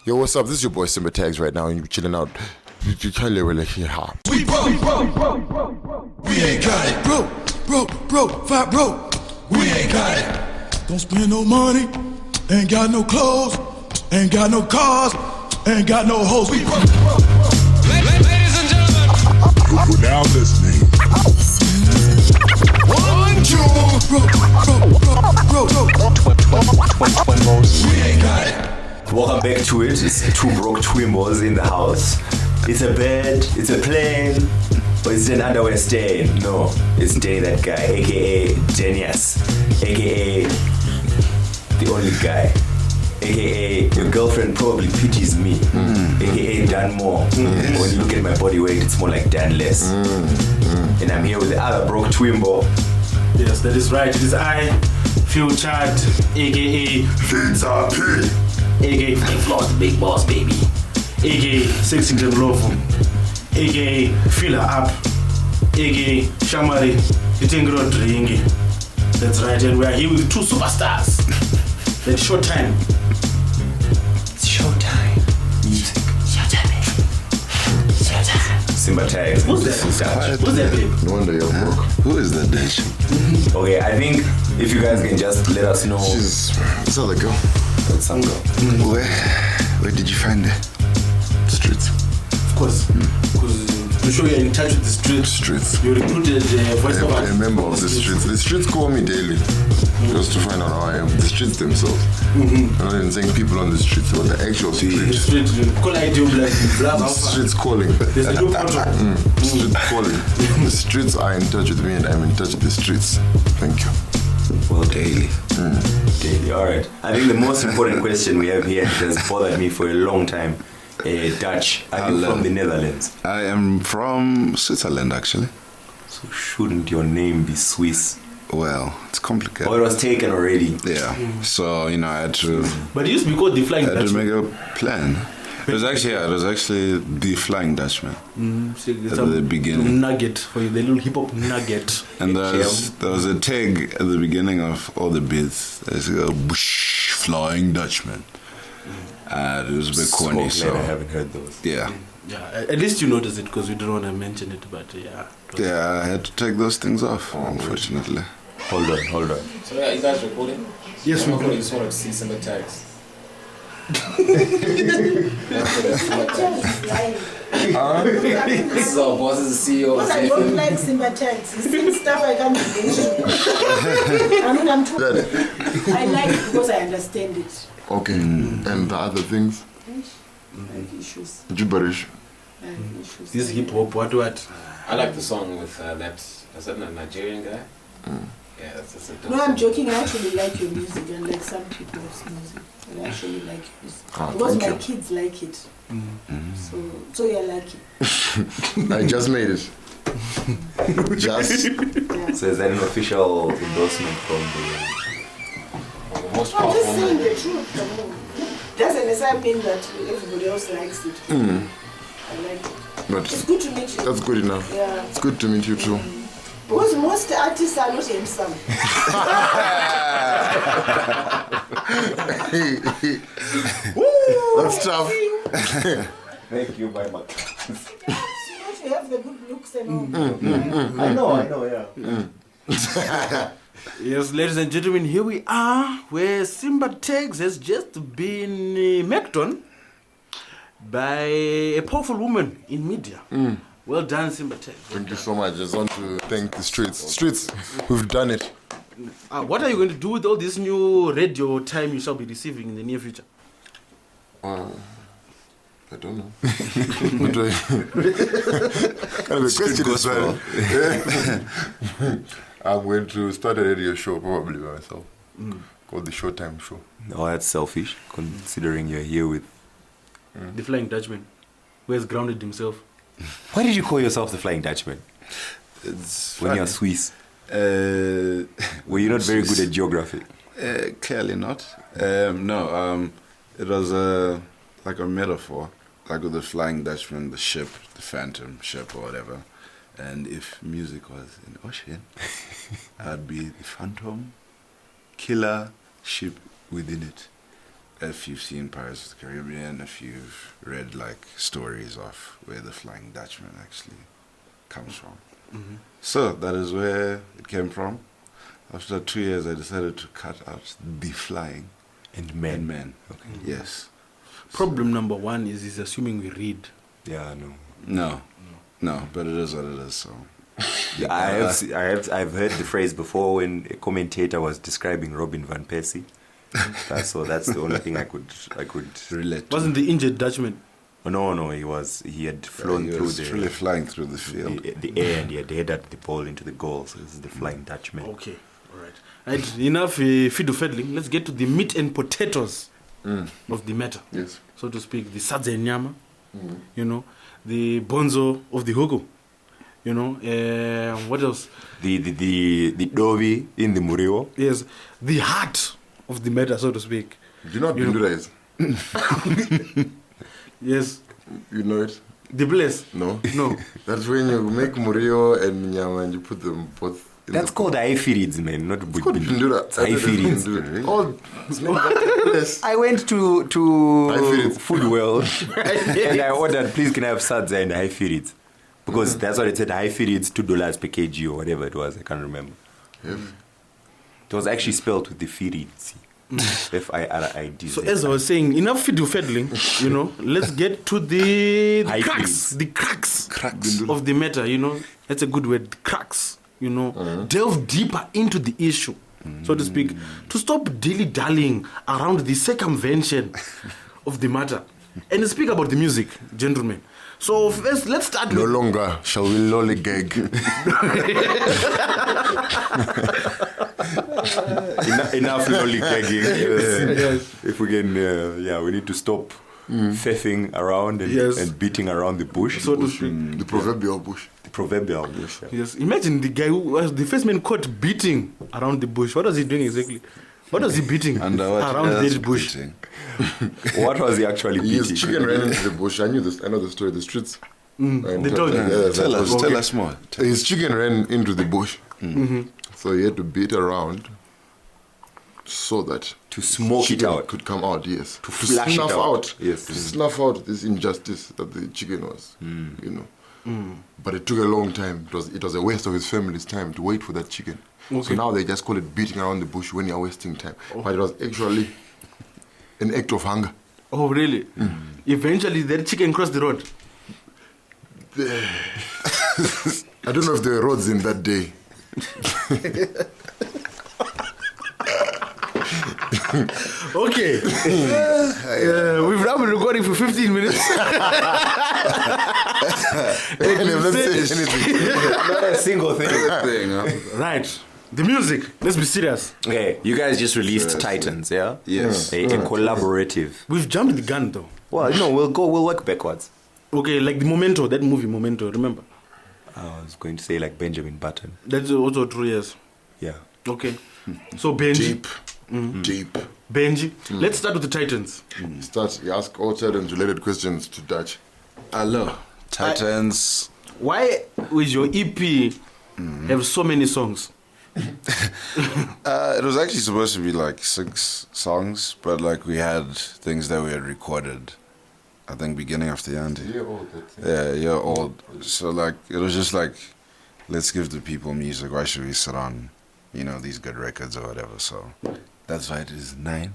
Yo, what's up? This is your boy Simba Tagz right now, and you're chilling out. You can't really hear how. We broke. We ain't got it. Broke. Five broke. We ain't got it. Don't spend no money. Ain't got no clothes. Ain't got no cars. Ain't got no hoes. We broke. Ladies and gentlemen, you're now listening. 1, 2. Broke. Twimbos. We ain't got it. Welcome back to it. It's two broke Twimbos in the house. It's a bed, it's a plane, or is it an underwear stain? No, it's Danny that guy, aka Genius, aka the only guy, aka your girlfriend probably pities me, aka Dan More. When you look at my body weight, it's more like Dan Less. And I'm here with the other broke Twimbo. Yes, that is right. It is I, Phil Chad, aka Pizza P. aka Fake Floss, the big boss baby, aka Sexington Lofu, aka Filler Up, aka Shamari, Itengro Dringi. That's right, and we are here with two superstars. It's showtime. It's showtime. Music. Showtime. Simba Tagz. Who's that? Who's that babe? No wonder you're broke. Who is that bitch? Okay, I think if you guys can just let us know. This other girl. That's some girl. Where did you find her? Streets. Of course. Because I'm sure you're in touch with the streets. Streets. You recruited the voice of A member of the streets. The streets call me daily just to find out how I am. The streets themselves. I'm not even saying people on the streets, but the actual The streets. street, call ID blah blah. Streets calling. There's a new protocol. Streets calling. The streets are in touch with me, and I'm in touch with the streets. Thank you. Well, daily. Daily, alright. I think the most important question we have here has bothered me for a long time. Dutch, are you from the Netherlands? I am from Switzerland, actually. So shouldn't your name be Swiss? Well, it's complicated. Or it was taken already? Yeah. So, I had to, But it used to be called the Flying Dutchman. make a plan. It was actually the Flying Dutchman at the beginning. Nugget for you, the little hip hop nugget. And there was a tag at the beginning of all the beats. There's a whoosh, Flying Dutchman. It was a bit corny, so I haven't heard those. yeah. Yeah, at least you noticed it because we don't want to mention it, but yeah. Yeah, I had to take those things off, unfortunately. Hold on. So yeah, you guys recording? Yes, we I'm do. recording. Just wanted to see Simba Tagz. This is our boss, is the CEO. Because I don't like Simba Tagz. He's saying stuff I can't relate. I'm too. I like it because I understand it. Okay. And the other things? I have issues. Gibberish. I have issues. This hip hop, what? I like the song with is that a Nigerian guy? Yeah, that's a dope No, I'm song. joking. I actually like your music and like some people's music. I actually like your music. Because Thank my you. kids like it. So you're lucky. I just made it. Just. Yeah. So is that an official endorsement from The most I'm just saying powerful. the truth. Doesn't necessarily mean that everybody else likes it. I like it. But It's good to meet you. that's good enough. Yeah. It's good to meet you too. Because most artists are not handsome. That's tough. Thank you very much. You have the good looks and all. I know, yeah. Yes, ladies and gentlemen, here we are where Simba Tagz has just been met on by a powerful woman in media. Well done, Simba Tagz. Thank you so much. I just want to thank the streets. Streets, we've done it. What are you going to do with all this new radio time you shall be receiving in the near future? I don't know. What do I... kind of a question is that I'm going to start a radio show probably by myself called the Showtime Show. Oh, that's selfish, considering you're here with... The Flying Dutchman, who has grounded himself. Why did you call yourself the Flying Dutchman? It's When funny. you're Swiss. Were you not very good at geography? Clearly not. It was like a metaphor, like with the Flying Dutchman, the ship, the Phantom ship or whatever. And if music was an ocean, I'd be the Phantom killer ship within it. if you've seen Pirates of the Caribbean, if you've read like stories of where the Flying Dutchman actually comes from. Mm-hmm. So that is where it came from. After 2 years, I decided to cut out the flying And and men. men. Yes. Problem number one is he's assuming we read. Yeah, no. No, but it is what it is. So I've heard the phrase before when a commentator was describing Robin van Persie. So that's the only thing I could relate. Wasn't the injured Dutchman? No, he had flown he through was truly flying through the field. the air, and he had headed the ball into the goal. So this is the Flying Dutchman. Okay, all right. Right, enough fiddle-faddling. Let's get to the meat and potatoes of the matter, Yes. so to speak. The sadze nyama, you know, the bonzo of the hugo, you know. What else? The dovi in the muriwo. Yes, the heart of the matter, so to speak. Do you know what Bindura is? Yes, You know it? the place. No? No. That's when you make murio and nyama and you put them both in That's the called haifirids, man, not It's called Bindura. haifirids. Oh, it's named after the place. I went to Haifirids. Food World and I ordered, please can I have sadza and haifirids? Because that's what it said, haifirids, $2 per kg or whatever it was, I can't remember. Yes. It was actually spelled with the firids. F-I-R-I-D-Z. So as I was saying, enough fiddle-faddling, you know. Let's get to the High cracks, feelings. the cracks of the matter, you know. That's a good word, cracks, you know. Delve deeper into the issue, so to speak, to stop dilly-dallying around the circumvention of the matter. And speak about the music, gentlemen. So first, let's start No with... longer shall we lollygag. Enough lollygagging. Yes. If we can, we need to stop faffing around and beating around the bush. So to speak. The proverbial bush. The proverbial bush. Yeah. Yes. Imagine the guy who was the first man caught beating around the bush. What was he doing exactly? What was he beating Under what? around That's this bush? beating. What was he actually His beating? chicken ran into the bush. I know the story. The streets. They told you. Tell us, Okay. tell us more. His chicken ran into the bush. So he had to beat around so that To smoke it chicken out. could come out, yes. To flash it snuff out. Yes. To snuff out this injustice that the chicken was, you know. But it took a long time. It was a waste of his family's time to wait for that chicken. So Okay. now they just call it beating around the bush when you're wasting time. But it was actually an act of hunger. Oh, really? Eventually, that chicken crossed the road. I don't know if there were roads in that day. Okay. We've now been recording for 15 minutes. And let's say anything. Not a single thing. Thing, huh? Right. The music. Let's be serious. Okay, you guys just released Seriously. Titans, yeah? Yes. A collaborative. We've jumped the gun, though. Well, no, we'll work backwards. Okay, like the Memento, that movie Memento, remember? I was going to say like Benjamin Button. That's also true, yes. Yeah. Okay. So Benji. Deep. Benji. Let's start with the Titans. Start, you ask all children related questions to Dutch. Hello. Titans. Why with your EP have so many songs? It was actually supposed to be like 6 songs, but like we had things that we had recorded, I think beginning of the year. Year old. So like it was just like, let's give the people music. Why should we sit on, you know, these good records or whatever? So that's why it is 9.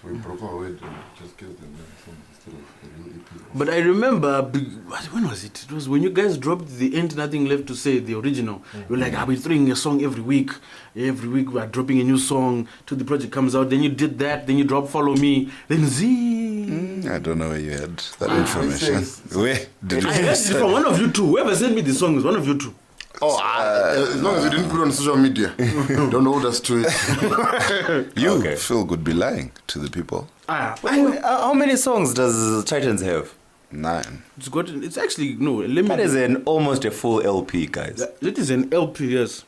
So we broke our way to just give them instead of a real EP. But I remember, when was it? It was when you guys dropped the Ain't Nothing Left to Say, the original. You were like, I'll be throwing a song every week. Every week we are dropping a new song till the project comes out. Then you did that. Then you dropped Follow Me. Then Z. I don't know where you had that information. Where did you I heard it from one of you two. Whoever sent me the song is one of you two. Oh, as long as you didn't put it on social media, don't hold us to it. You, Okay. Phil, would be lying to the people. How many songs does Titans have? 9. It's actually, no, let me... That is almost a full LP, guys. It is an LP, yes.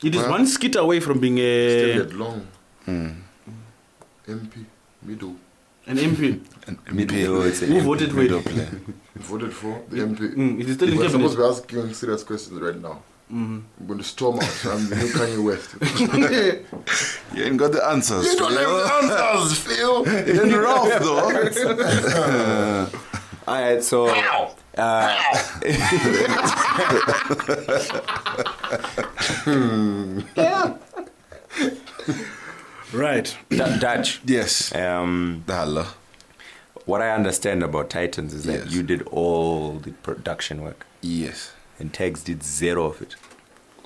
It is Well, one skit away from being Still a... that long. MP, middle. An MP. Middle, it's Who voted for middle it? play. Voted for the MP. It is still in We're supposed cabinet. to be asking serious questions right now. I'm going to storm out. I'm the new Kanye West. You ain't got the answers. You don't have the answers, Phil. Then rough though. Alright, so Right. Dutch. Yes. What I understand about Titans is that Yes. you did all the production work Yes. and Tagz did zero of it.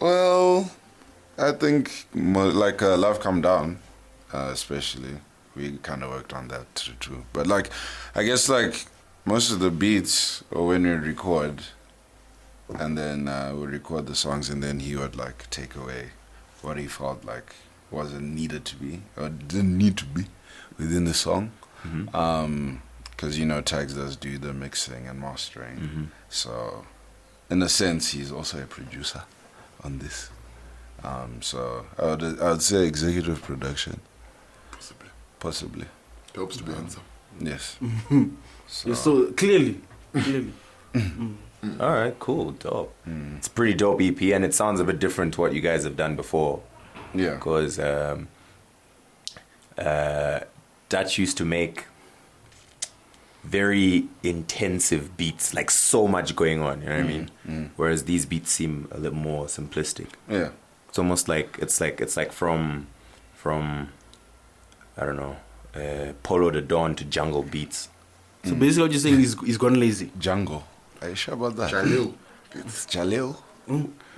Well, I think like Love Come Down, especially, we kind of worked on that too. But like, I guess like most of the beats, or when we record, and then we record the songs, and then he would like take away what he felt like wasn't needed to be or didn't need to be within the song. Because Tagz does do the mixing and mastering, so in a sense he's also a producer on this. So I would say executive production, possibly. It hopes to be handsome. Yes. So clearly. All right, cool, dope. It's a pretty dope EP, and it sounds a bit different to what you guys have done before. Yeah. Because Dutch used to make very intensive beats, like so much going on, you know what I mean? Whereas these beats seem a little more simplistic. Yeah. It's almost like it's like from I don't know, Polo the Dawn to jungle beats. So basically what you're saying is he's gone lazy. Jungle. Are you sure about that? Jalil. It's Jalil.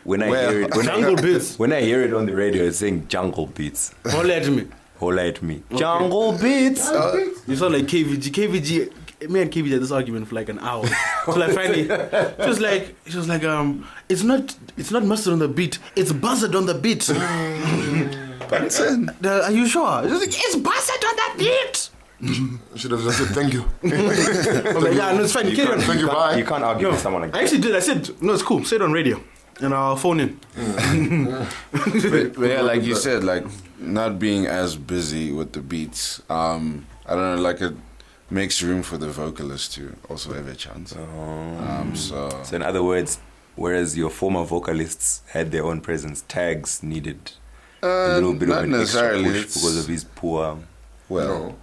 When I hear it, Jungle beats. when I hear it on the radio, it's saying jungle beats. Holla at me. Holla at me. Jungle beats. You sound like KVG. Me and KVG had this argument for like an hour. So like finally, she was like, it's not mustard on the beat, it's buzzard on the beat. Are you sure? She was like, it's buzzard on the beat. Should have just said thank you. I'm like, yeah, no, it's fine. Carry on. Thank you, bye. You can't argue with someone like I that. actually did. I said, no, it's cool. Say it on radio. And I'll phone in. But yeah, like you said, like not being as busy with the beats. I don't know, like it makes room for the vocalist to also have a chance. So So in other words, whereas your former vocalists had their own presence, Tagz needed a little bit of not an extra necessarily. push It's- because of his poor. well, No.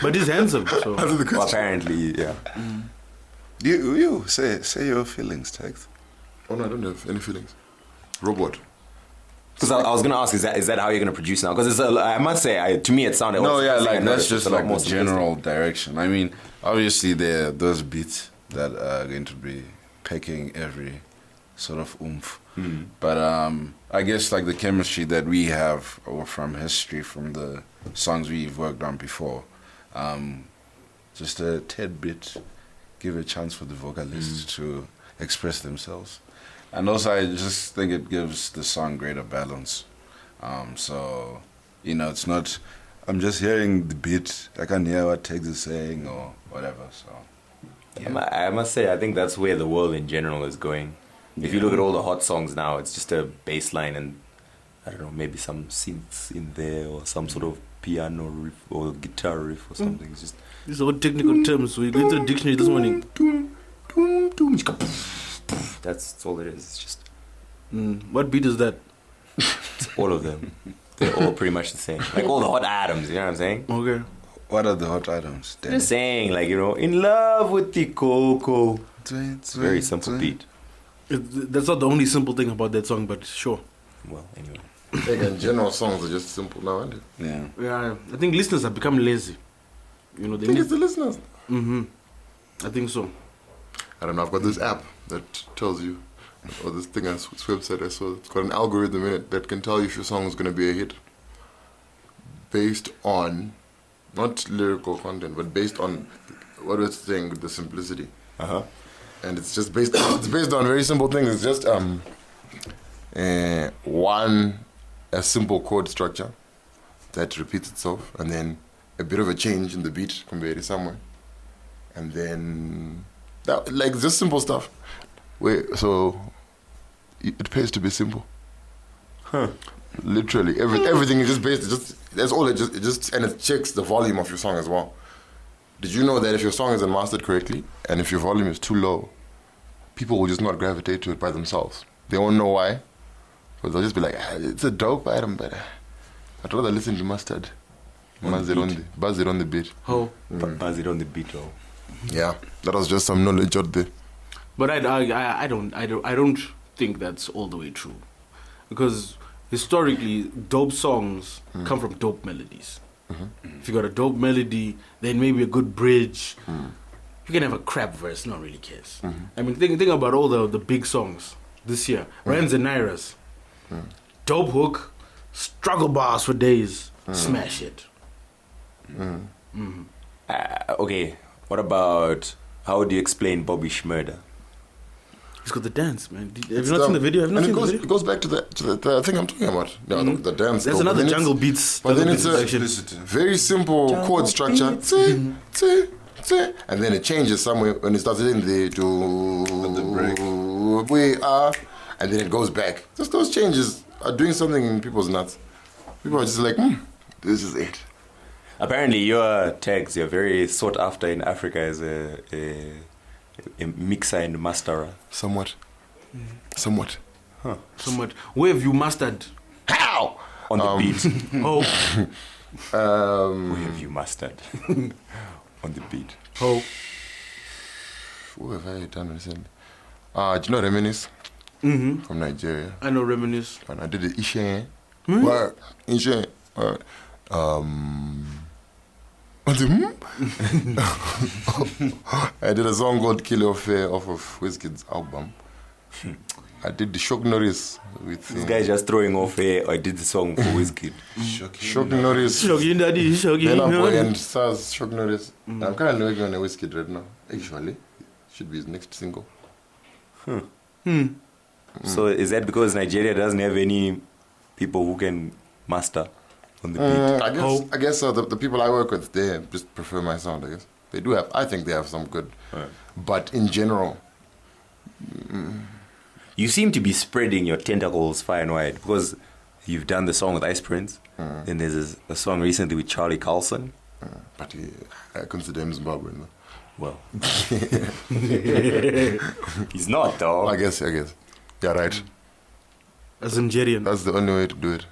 But he's handsome. So. Answer the Well, question. apparently, yeah. you say your feelings, Tagz. Oh no, I don't have any feelings. Robot. Because I was gonna ask, is that how you're gonna produce now? Because I must say, to me, it sounded. No, also- yeah, I like noticed that's it's just a lot like more the simplistic. general direction. I mean, obviously there are those beats that are going to be picking every sort of oomph. But I guess like the chemistry that we have, or from history, from the songs we've worked on before, just a tad bit, give a chance for the vocalists to express themselves. And also I just think it gives the song greater balance. So, it's not, I'm just hearing the beat, I can hear what Tagz is saying or whatever, so. I must say, I think that's where the world in general is going. If you look at all the hot songs now, it's just a bass line and, I don't know, maybe some synths in there or some sort of piano riff or guitar riff or something. It's just... These are all technical terms. We're going to the dictionary this morning. That's all it is. It's just What beat is that? all of them. They're all pretty much the same. Like all the hot items, you know what I'm saying? Okay. What are the hot items? Just saying, like, in love with the cocoa. It's a very simple beat. That's not the only simple thing about that song, but sure. Well, anyway. Again, general songs are just simple now, aren't they? Yeah. Yeah, I think listeners have become lazy. They I think it's the listeners. I think so. I don't know, I've got this app that tells you, or this thing, this website I saw, it's got an algorithm in it that can tell you if your song is going to be a hit based on, not lyrical content, but based on what it's saying, the simplicity. And it's just based on very simple things. It's just a simple chord structure that repeats itself, and then a bit of a change in the beat compared to somewhere, and then that, like, just simple stuff. So it pays to be simple. Literally everything is just based. That's all. It just and it checks the volume of your song as well. Did you know that if your song isn't mastered correctly and if your volume is too low, people will just not gravitate to it by themselves? They won't know why, Because I'll just be like, it's a dope item, but I'd rather listen to Mustard. Buzz it on the beat. Oh. Buzz it on the beat. Oh. Yeah, that was just some knowledge out there. But I don't think that's all the way true, because historically dope songs come from dope melodies. If you got a dope melody, then maybe a good bridge. You can have a crap verse, no one really cares. I mean, think about all the big songs this year. Rans and Nairas, dope hook, struggle bars for days, smash it. Okay, what about, how do you explain Bobby Schmurder? He's got the dance, man. Have you not seen the video? It goes back to the thing I'm talking about. Yeah, the dance. There's though. another But then jungle it's- beats. But then jungle it's beats a section. very simple chord structure. And then it changes somewhere when it starts in the to we are, and then it goes back. Just those changes are doing something in people's nuts. People are just like, this is it. Apparently, your tags, you're very sought after in Africa as a mixer and masterer. Somewhat. Somewhat. Where have you mastered? How? On the beat. Oh, Where have you mastered? On the beat. oh. What have I done recently? Do you know Reminisce? From Nigeria. I know Reminisce. And I did the Ishe. Word. Ishe. Word. What's it? I did a song called Kilo Fair off of Wizkid's album. I did the Shock Norris with This guy's just throwing off here. I did the song for Wizkid. Shock Norris. Shoggy daddy, shoggy. Then Boy and Stars Shock Norris. I'm kind of working on a Wizkid right now. Actually, should be his next single. So is that because Nigeria doesn't have any people who can master on the beat? I guess so. The people I work with, they just prefer my sound. I guess they do have. I think they have some good, but in general, You seem to be spreading your tentacles far and wide, because you've done the song with Ice Prince, then there's a song recently with Charlie Carlson. but I consider him Zimbabwean. Though. Well, he's not though. I guess. Yeah, right. As Nigerian. That's the only way to do it.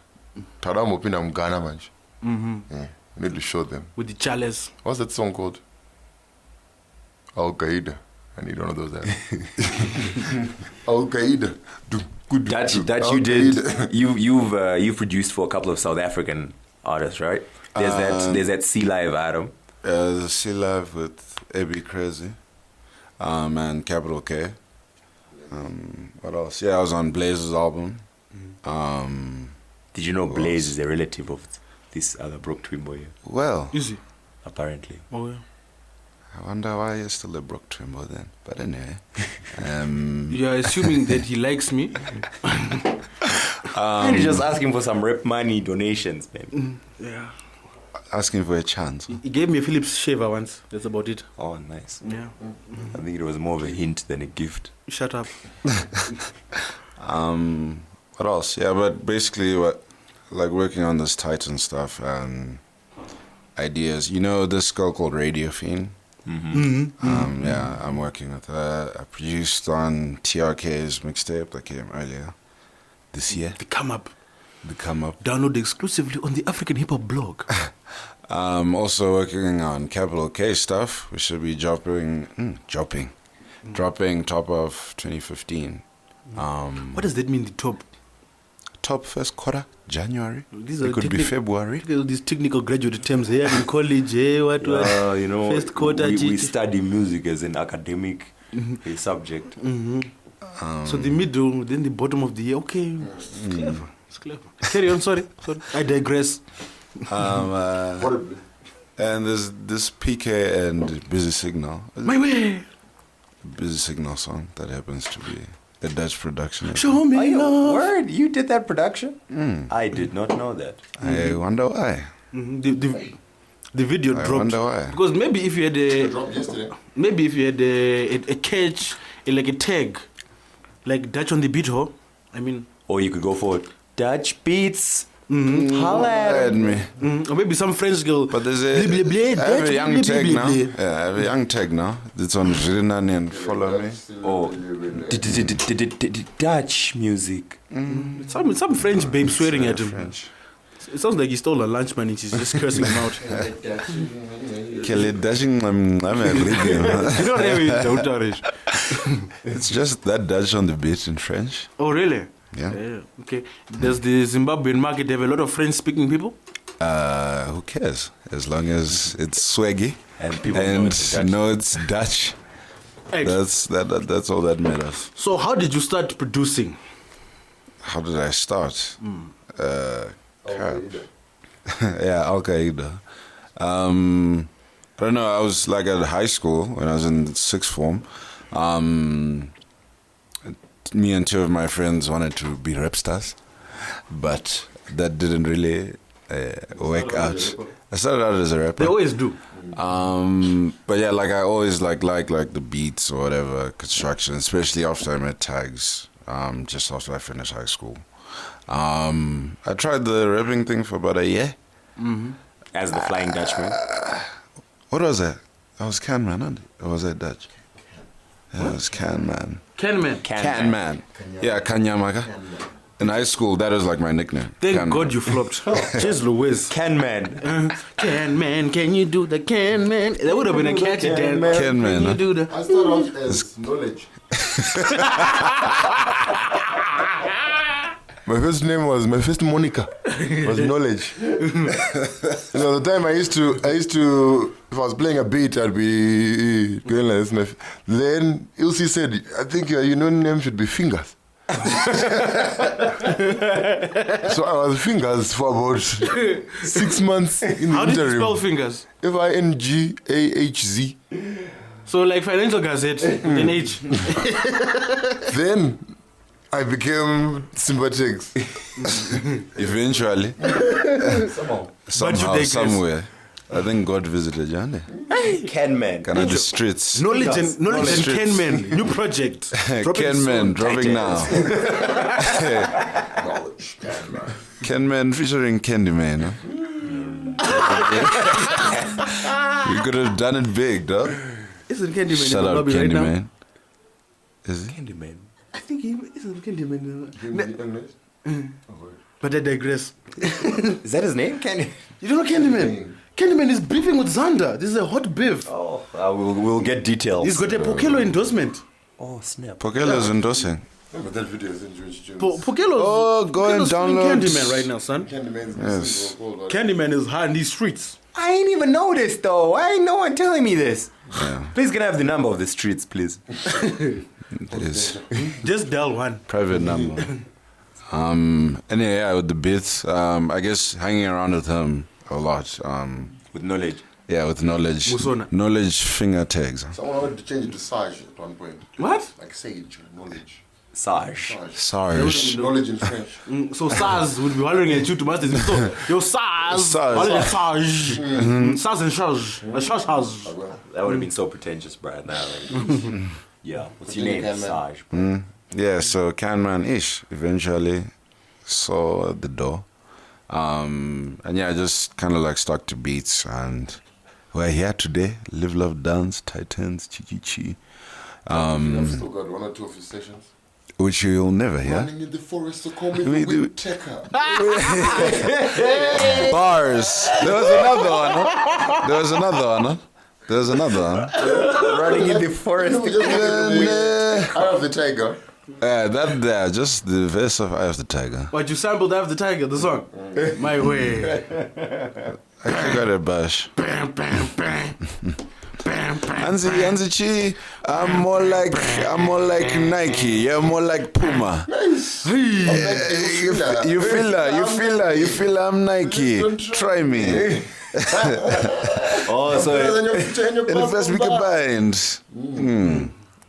Tadamo pina Ghana manch. Yeah, you need to show them. With the chalice. What's that song called? Al Qaeda. I need one of those. Al Qaeda. That you did. You've produced for a couple of South African artists, right? There's that Sea Live Adam. The Sea Live with A.B. Crazy, and Capital K. What else? Yeah, I was on Blaze's album. Did you know Blaze is a relative of this other Broke Twimbo here? Well, Easy. Apparently. Oh, yeah. I wonder why you're still a Brook Twimbo then. But anyway. You're assuming that he likes me. You're just asking for some rep money donations, man. Yeah. Asking for a chance. He gave me a Philips shaver once. That's about it. Oh, nice. Yeah. I think it was more of a hint than a gift. Shut up. What else? Yeah, but basically working on this Titan stuff and ideas. You know this girl called Radio Fiend? Yeah, I'm working with her. I produced on TRK's mixtape that came earlier this year. The come up. Download exclusively on the African Hip Hop blog. Also working on Capital K stuff. We should be dropping top of 2015. What does that mean, the top? Top first quarter, January. These It could be February. Look at all these technical graduate terms here in college. What? You know, First quarter. we study music as an academic subject. So the middle, then the bottom of the year. Okay, it's clever. It's clever. Carry on. Sorry. I digress. And there's this PK and Busy Signal. My way. Busy Signal song that happens to be a Dutch production. Show me love. Word, you did that production? I did not know that. I wonder why. The video dropped. I wonder why. Because maybe if you had Dropped yesterday. a catch, like a tag, like Dutch on the beat, I mean. Or you could go for Dutch beats Holla at me. Or maybe some French girl. But there's a, I have a young tag now. Yeah, I have a young tag now. It's on Rinani and follow me. Oh, Dutch music. Some French babe swearing at him. French. It sounds like he stole a lunch money. She's just cursing him out. Kelly dashing, You don't have it, don't you? It's just that Dutch on the beat in French. Oh, really? Yeah. Okay. Does the Zimbabwean market have a lot of French-speaking people? Who cares? As long as it's swaggy And people and know it's Dutch. know it's Dutch. Hey, That's all that matters. so how did you start producing? How did I start? Yeah, Al Qaeda. I don't know. I was like at high school when I was in sixth form. Me and two of my friends wanted to be rap stars, but that didn't really work out. I started out as a rapper. They always do. But yeah, like I always like the beats or whatever, construction, especially after I met Tagz, just after I finished high school. I tried the rapping thing for about a year. As the Flying Dutchman. What was that? That was Can Man, wasn't it? Or was that Dutch? Yeah, it was Can Man. Can man. Can Man. Yeah, Kanyamaka. In high school, that was like my nickname. Thank Can God Man. you flopped. Cheers, Louise. Can Man. Can man, can you do the can man? That would have been a catchy dance. Can Man, Can you huh? do the? I started out as knowledge. My first name was Monica. Was knowledge. The time I used to, if I was playing a beat, I'd be going like this. Then Ilse said, I think your name should be Fingers. So I was Fingers for about 6 months in the How did you interim. spell fingers? Fingahz. So like Financial Gazette with an H. Then I became Simba Tagz. Eventually. Somehow, digress. somewhere. I think God visited Jane. Can Man. Kind of the streets. Knowledge and Streets. Can Man. New project. Ken Man dropping now. Knowledge. Ken Man featuring Candyman. Huh? You could have done it big, dog. Isn't Candyman Shut in the up, lobby right now? Candyman. Is it? Candyman. I think he isn't Candyman. But I digress. Is that his name? Candy. You don't know Candyman? Candyman is beefing with Xander. This is a hot beef. Oh, we'll get details. He's got a Pokelo endorsement. Oh, snap. Pokela's endorsing. Remember that video is in Jewish Tunes. Pokelo's Oh, go and Pokelo's feeling download. Candyman right now, son. Candyman's Yes. Candyman is hard in these streets. I ain't even know this, though. Why ain't no one telling me this? Yeah, Please, can I have the number of the streets, please? it is. Just dial one. Private number. Anyway, yeah, with the beats, I guess hanging around with him a lot. With knowledge. Yeah, with knowledge. Musona. Knowledge finger tags. Someone wanted to change it to Sage at one point. What? Like sage, knowledge. Sage. Sarge. Knowledge in French. So SARS would be hollering at you to masters. So, yo, SARS. SARS. Hollering at SARS. SARS and Charge. SARS. That would have been so pretentious, Brad. Now, like, yeah. What's your name? Can Man. Sage. Yeah, so Can Man-ish eventually saw the door. And yeah, I just kind of like stuck to beats, and we're here today. Live, Love, Dance, Titans, Chi-Chi-Chi. I've still got one or two of his sessions. Which you'll never hear. Running in the forest, so call me We the do- Whittaker. Bars. There was another one. Huh? There was another one. Huh? There was another one. Running in the forest. Eye of the Tiger. That there, just the verse of Eye of the Tiger. But you sampled Eye of the Tiger, the song. My way. I got a bash. Bam, bam, bam. Bam, bam. Anzi Chi, I'm more like Nike. You're more like Puma. You feel I'm Nike. Try me. Oh, so And In the first we combined.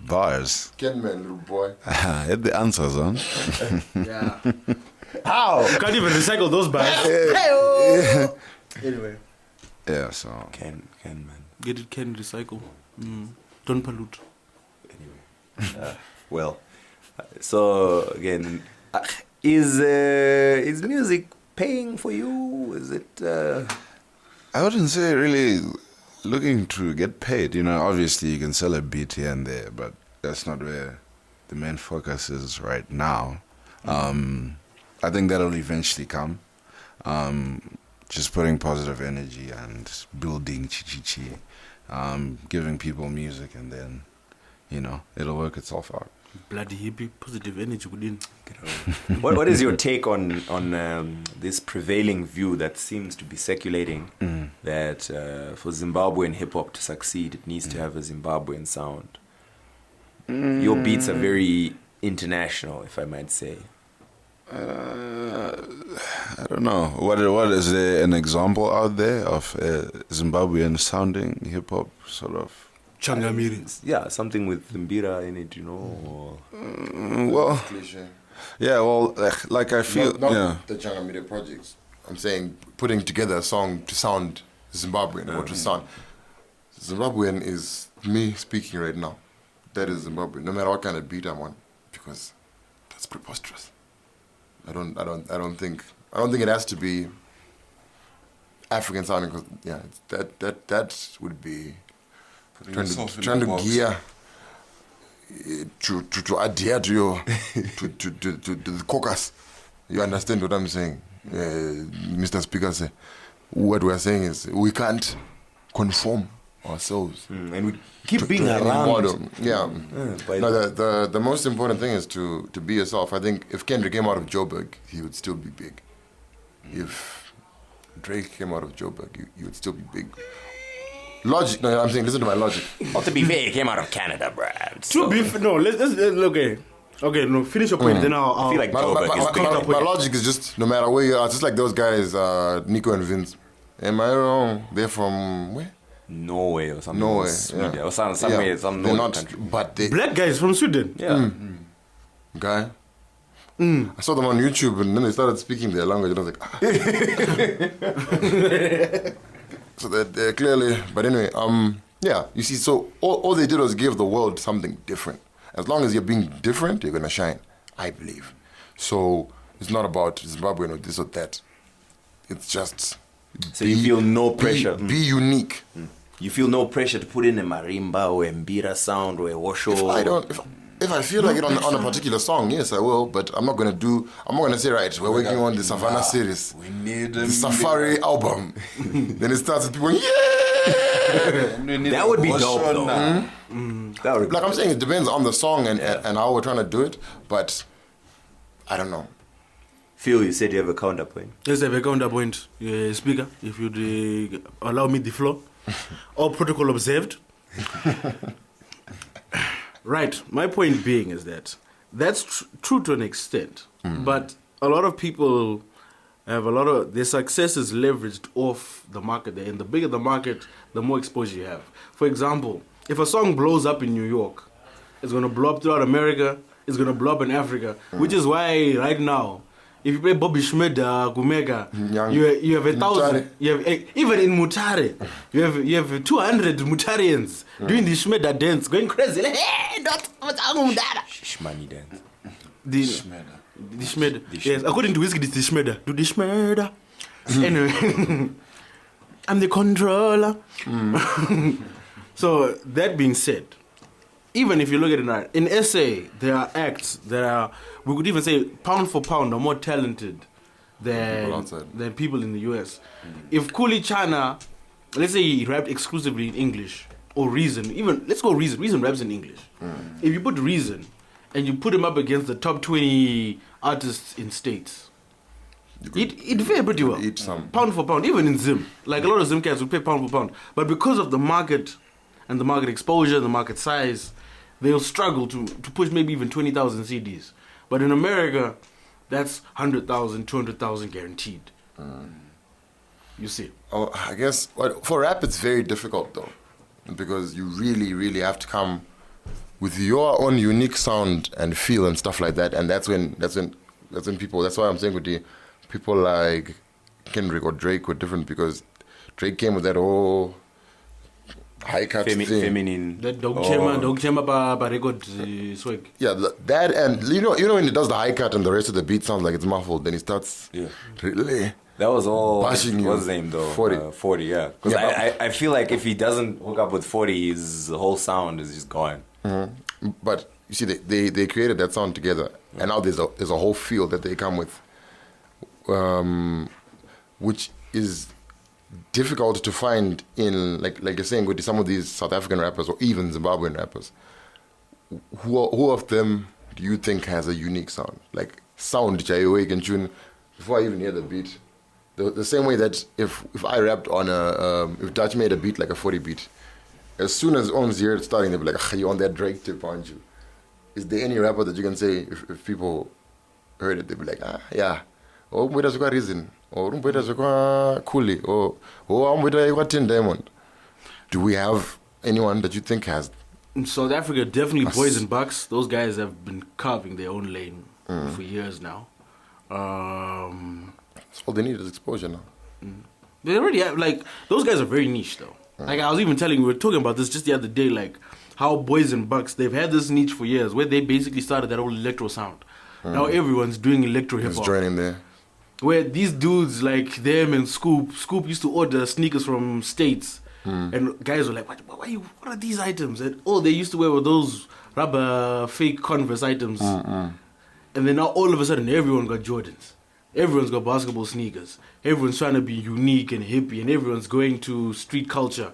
Bars. Ken Man, little boy. Had the answers on. Yeah. how? You can't even recycle those bags. Anyway. Yeah, so. Can man. Get it, can recycle. Don't pollute. Anyway. Well, so again, is music paying for you? Is it? I wouldn't say really looking to get paid. Obviously you can sell a beat here and there, but that's not where the main focus is right now. I think that'll eventually come. Just putting positive energy and building chi, giving people music, and then, it'll work itself out. Bloody hippie, positive energy within. What is your take on this prevailing view that seems to be circulating that for Zimbabwean hip hop to succeed, it needs to have a Zimbabwean sound? Your beats are very international, if I might say. I don't know. What is there an example out there of Zimbabwean sounding hip hop sort of? Changamiri. Yeah, something with Zimbira in it, or well, Cliche. yeah, well, like I feel, Not the Changamire projects. I'm saying putting together a song to sound Zimbabwean or to sound Zimbabwean is me speaking right now. That is Zimbabwean, no matter what kind of beat I'm on, because that's preposterous. I don't think it has to be African sounding, because that would be trying to gear to adhere to your to the caucus. You understand what I'm saying, Mr. Speaker? Say what we're saying is we can't conform ourselves, and we keep being any around. model. Yeah. No, the most important thing is to be yourself. I think if Kendrick came out of Joburg, he would still be big. If Drake came out of Joburg, he would still be big. Logic. No, I'm saying listen to my logic. Well, to be fair, he came out of Canada, bruh. To be no, let's okay, no, finish your point. Then I'll feel like Joburg is big. My logic is just no matter where you are, just like those guys, Nico and Vince. Am I wrong? They're from where? Norway or something. Norway, Sweden, yeah. or somewhere, some they're northern not, country. but they black guys from Sweden. Yeah. guy. I saw them on YouTube and then they started speaking their language and I was like, So they're clearly, but anyway, yeah, you see, so all they did was give the world something different. As long as you're being different, you're gonna shine, I believe. So it's not about Zimbabwe or this or that. It's just So you feel no pressure. Be unique. You feel no pressure to put in a marimba or a mbira sound or a washo. If I feel like it on a particular song, yes, I will. But I'm not gonna say, right, we're working on the Savannah series. We need the Safari album. Then it starts with people going, yeah! That would be dope, though. That would Like I'm saying, it depends on the song and how we're trying to do it. But I don't know. Phil, you said you have a counterpoint. Yes, I have a counterpoint. Speaker, if you'd allow me the floor. All protocol observed. Right. My point being is that that's true to an extent. But a lot of people have their success is leveraged off the market there. And the bigger the market, the more exposure you have. For example, if a song blows up in New York, it's going to blow up throughout America, it's going to blow up in Africa, which is why right now, if you play Bobby Schmid, Gumega, you have 1,000. You have even in Mutare, you have 200 Mutarians doing the Schmeda dance, going crazy. Like, hey, Shishmani dance. The Schmeda. Yes, according to Whiskey, it's the Schmeda. Do the Schmeda. Anyway, I'm the controller. So that being said, even if you look at it right, in SA, there are acts that are, we could even say, pound for pound, are more talented than people in the US. If Kuli Chana, let's say he rapped exclusively in English, or Reason, even, let's go Reason. Reason raps in English. If you put Reason, and you put him up against the top 20 artists in States, it'd fare pretty well. Pound for pound, even in Zim. Like a lot of Zim cats would pay pound for pound. But because of the market, and the market exposure, the market size, they'll struggle to push maybe even 20,000 CDs. But in America, that's 100,000, 200,000 guaranteed. You see. Oh, I guess for rap it's very difficult though, because you really, really have to come with your own unique sound and feel and stuff like that. And that's when people. That's why I'm saying with the people like Kendrick or Drake were different, because Drake came with that whole high cut thing. feminine. That dog chema ba record swag. Yeah, that and you know when he does the high cut and the rest of the beat sounds like it's muffled, then he starts really. That was all. Bashing you. What's his name though? 40. 40, yeah. Because I feel like if he doesn't hook up with 40, his whole sound is just gone. Mm-hmm. But you see, they created that sound together, and now there's a whole feel that they come with, which is difficult to find in like you're saying with some of these South African rappers or even Zimbabwean rappers. Who of them do you think has a unique sound? Like sound Jaiwe can tune before I even hear the beat. The same way that if I rapped on if Dutch made a beat like a 40 beat, as soon as Ons hear it starting, they'll be like, you on that Drake tip, aren't you? Is there any rapper that you can say, if people heard it, they'll be like, yeah, oh, Mbweta Zukwa Reason, or Mbweta Zukwa Kuli, or Mbweta Zukwa 10 Diamond. Do we have anyone that you think has? In South Africa, definitely Boys and Bucks. Those guys have been carving their own lane for years now. All they need is exposure now. They already have, like, those guys are very niche though. Like I was even telling you, we were talking about this just the other day, like how Boys and Bucks, they've had this niche for years where they basically started that whole electro sound. Now everyone's doing electro hip hop. It's joining there. Where these dudes like them and Scoop used to order sneakers from States. And guys were like, what are these items? And all they used to wear were those rubber fake Converse items. And then now all of a sudden everyone got Jordans. Everyone's got basketball sneakers. Everyone's trying to be unique and hippie, and everyone's going to street culture.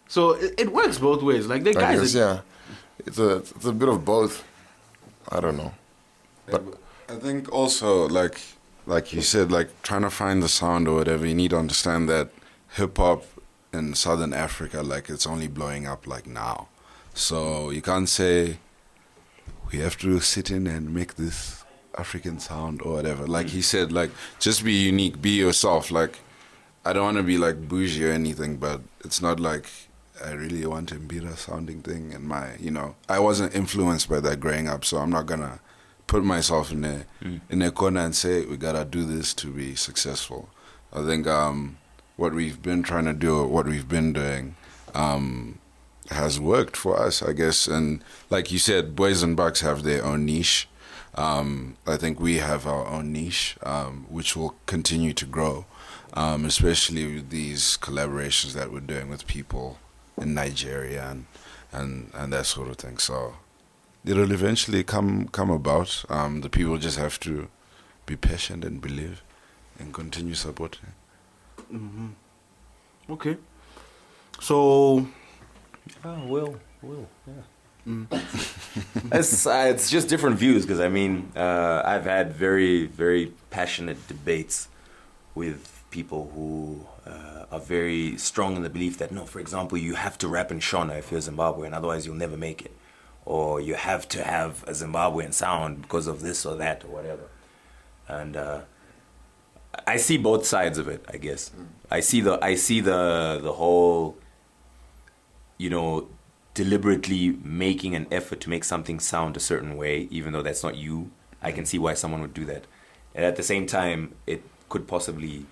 So it works both ways. Like the guys, it's a bit of both. I don't know, but I think also like you said, like trying to find the sound or whatever. You need to understand that hip hop in Southern Africa, like it's only blowing up like now. So you can't say we have to sit in and make this African sound or whatever. Like he said, like just be unique, be yourself. Like I don't want to be like bougie or anything, but it's not like I really want a Mbira sounding thing in my, I wasn't influenced by that growing up, so I'm not gonna put myself in a corner and say we gotta do this to be successful. I think what we've been trying to do, what we've been doing, has worked for us, I guess. And like you said, Boys and Bucks have their own niche. I think we have our own niche, which will continue to grow, especially with these collaborations that we're doing with people in Nigeria and that sort of thing. So it'll eventually come about. The people just have to be patient and believe and continue supporting. Okay. So, It's just different views because I've had very, very passionate debates with people who are very strong in the belief that, no, for example, you have to rap in Shona if you're Zimbabwean, otherwise you'll never make it. Or you have to have a Zimbabwean sound because of this or that or whatever. And I see both sides of it, I guess. I see the whole, deliberately making an effort to make something sound a certain way, even though that's not you. I can see why someone would do that. And at the same time, it could possibly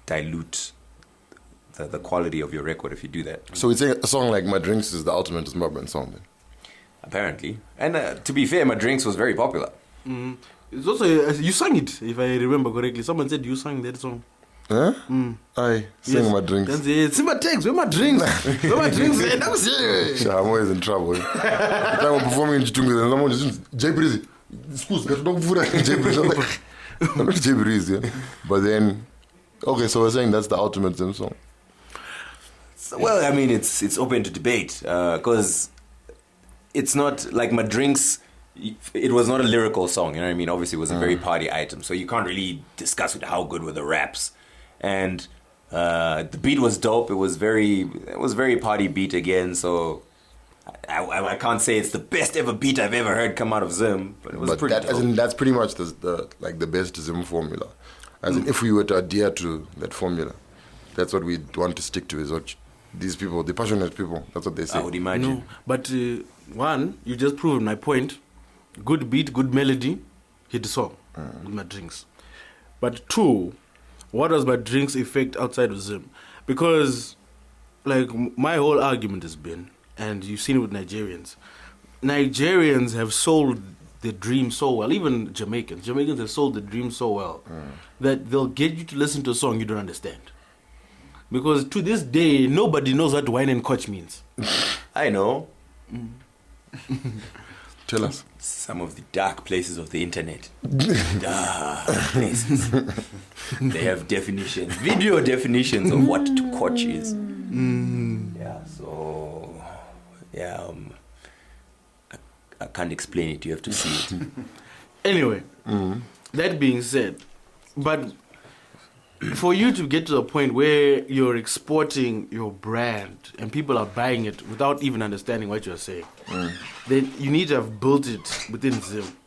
dilute the quality of your record if you do that. So we'd say a song like My Drinks is the ultimate Zimbabwean song then? Apparently. And to be fair, My Drinks was very popular. it's also, you sang it, if I remember correctly. Someone said you sang that song. Huh? I sing My Drinks. That's it. Simba Tagz, where my drinks? Where my drinks? And I'm serious. I'm always in trouble. The time I'm performing in Chitungu, and someone just, Jay Breezy, excuse me, don't put that Jay Breezy. I'm like, I'm not Jay Breezy. Yeah? But then, okay, so we're saying that's the ultimate Zim song. Well, I mean, it's open to debate because it's not like My Drinks. It was not a lyrical song, you know what I mean? Obviously, it was a very party item, so you can't really discuss with how good were the raps. And the beat was dope. It was very party beat again. So I can't say it's the best ever beat I've ever heard come out of Zim, but it was pretty dope. As in, that's pretty much the best Zim formula. As in, if we were to adhere to that formula, that's what we want to stick to. Is what these people, the passionate people, that's what they say. I would imagine. No, but one, you just proved my point. Good beat, good melody, hit the song with My Drinks. But two, what was My Drinks' effect outside of Zim? Because my whole argument has been, and you've seen it with Nigerians. Nigerians have sold the dream so well. Even Jamaicans have sold the dream so well that they'll get you to listen to a song you don't understand. Because to this day, nobody knows what wine and coach means. I know. Tell us. Some of the dark places of the internet. Dark places. They have definitions, video definitions of what to coach is. Yeah, so... Yeah, I can't explain it. You have to see it. Anyway, that being said, but for you to get to a point where you're exporting your brand and people are buying it without even understanding what you're saying, then you need to have built it within Zim.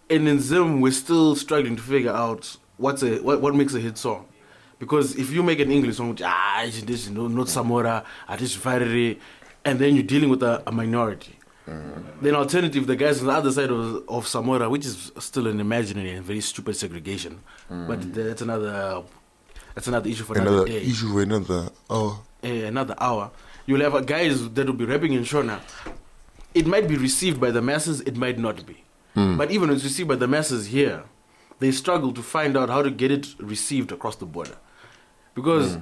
And in Zim, we're still struggling to figure out what makes a hit song. Because if you make an English song, this not Samora, this Farere, and then you're dealing with a minority. Then alternative, the guys on the other side of Samora, which is still an imaginary and very stupid segregation, but that's another issue for another day. Issue for another hour. Another hour. You'll have guys that will be rapping in Shona. It might be received by the masses, it might not be. But even when it's received by the masses here, they struggle to find out how to get it received across the border. Because